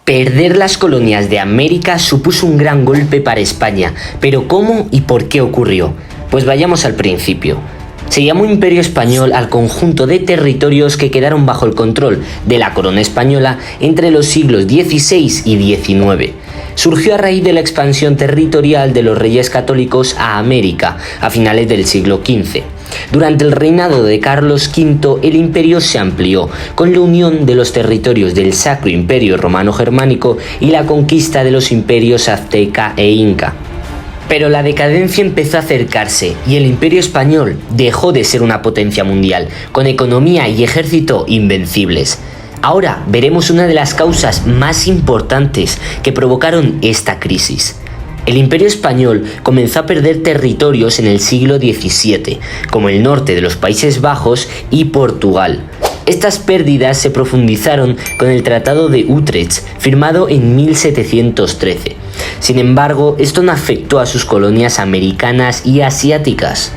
Perder las colonias de América supuso un gran golpe para España, pero ¿cómo y por qué ocurrió? Pues vayamos al principio. Se llamó Imperio Español al conjunto de territorios que quedaron bajo el control de la corona española entre los siglos XVI y XIX. Surgió a raíz de la expansión territorial de los reyes católicos a América a finales del siglo XV. Durante el reinado de Carlos V, el imperio se amplió, con la unión de los territorios del Sacro Imperio Romano-Germánico y la conquista de los imperios azteca e inca. Pero la decadencia empezó a acercarse y el Imperio Español dejó de ser una potencia mundial, con economía y ejército invencibles. Ahora veremos una de las causas más importantes que provocaron esta crisis. El Imperio Español comenzó a perder territorios en el siglo XVII, como el norte de los Países Bajos y Portugal. Estas pérdidas se profundizaron con el Tratado de Utrecht, firmado en 1713. Sin embargo, esto no afectó a sus colonias americanas y asiáticas.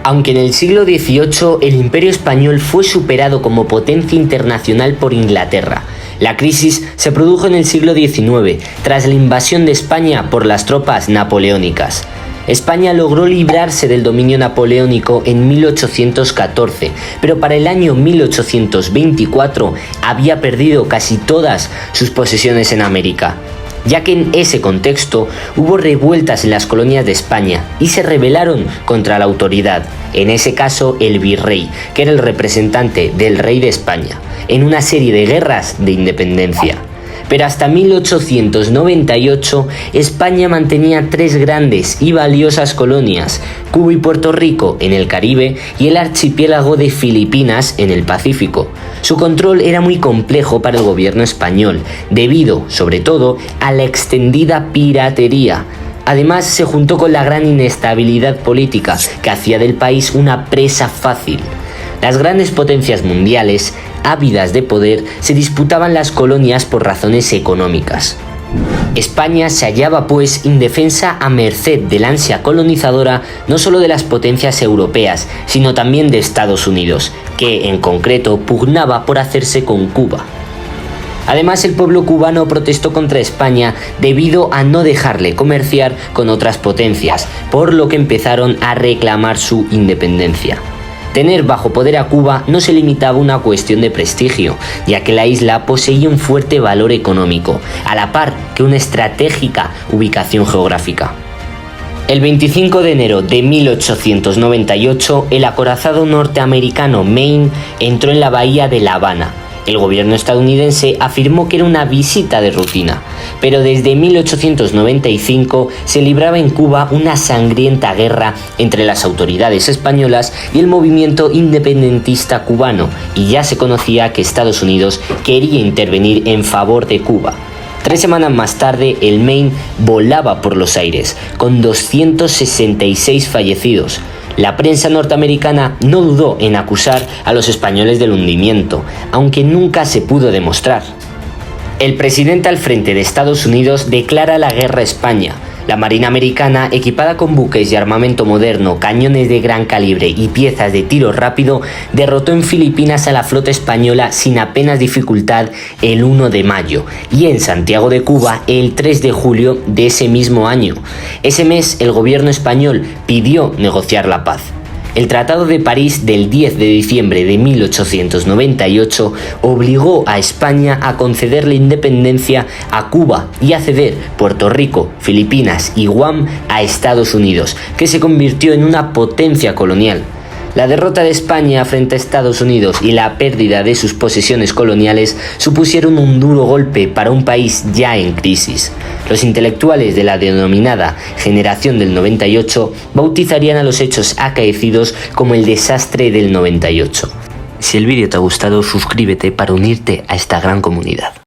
Aunque en el siglo XVIII el Imperio Español fue superado como potencia internacional por Inglaterra, la crisis se produjo en el siglo XIX, tras la invasión de España por las tropas napoleónicas. España logró librarse del dominio napoleónico en 1814, pero para el año 1824 había perdido casi todas sus posesiones en América, ya que en ese contexto hubo revueltas en las colonias de España y se rebelaron contra la autoridad, en ese caso el virrey, que era el representante del rey de España, en una serie de guerras de independencia. Pero hasta 1898 España mantenía tres grandes y valiosas colonias, Cuba y Puerto Rico en el Caribe y el archipiélago de Filipinas en el Pacífico. Su control era muy complejo para el gobierno español, debido, sobre todo, a la extendida piratería. Además, se juntó con la gran inestabilidad política, que hacía del país una presa fácil. Las grandes potencias mundiales, ávidas de poder, se disputaban las colonias por razones económicas. España se hallaba pues indefensa a merced del ansia colonizadora no solo de las potencias europeas, sino también de Estados Unidos, que en concreto pugnaba por hacerse con Cuba. Además, el pueblo cubano protestó contra España debido a no dejarle comerciar con otras potencias, por lo que empezaron a reclamar su independencia. Tener bajo poder a Cuba no se limitaba a una cuestión de prestigio, ya que la isla poseía un fuerte valor económico, a la par que una estratégica ubicación geográfica. El 25 de enero de 1898, el acorazado norteamericano Maine entró en la bahía de La Habana. El gobierno estadounidense afirmó que era una visita de rutina, pero desde 1895 se libraba en Cuba una sangrienta guerra entre las autoridades españolas y el movimiento independentista cubano, y ya se conocía que Estados Unidos quería intervenir en favor de Cuba. 3 semanas más tarde, el Maine volaba por los aires, con 266 fallecidos. La prensa norteamericana no dudó en acusar a los españoles del hundimiento, aunque nunca se pudo demostrar. El presidente al frente de Estados Unidos declara la guerra a España. La Marina americana, equipada con buques y armamento moderno, cañones de gran calibre y piezas de tiro rápido, derrotó en Filipinas a la flota española sin apenas dificultad el 1 de mayo y en Santiago de Cuba el 3 de julio de ese mismo año. Ese mes el gobierno español pidió negociar la paz. El Tratado de París del 10 de diciembre de 1898 obligó a España a conceder la independencia a Cuba y a ceder Puerto Rico, Filipinas y Guam a Estados Unidos, que se convirtió en una potencia colonial. La derrota de España frente a Estados Unidos y la pérdida de sus posesiones coloniales supusieron un duro golpe para un país ya en crisis. Los intelectuales de la denominada Generación del 98 bautizarían a los hechos acaecidos como el desastre del 98. Si el vídeo te ha gustado, suscríbete para unirte a esta gran comunidad.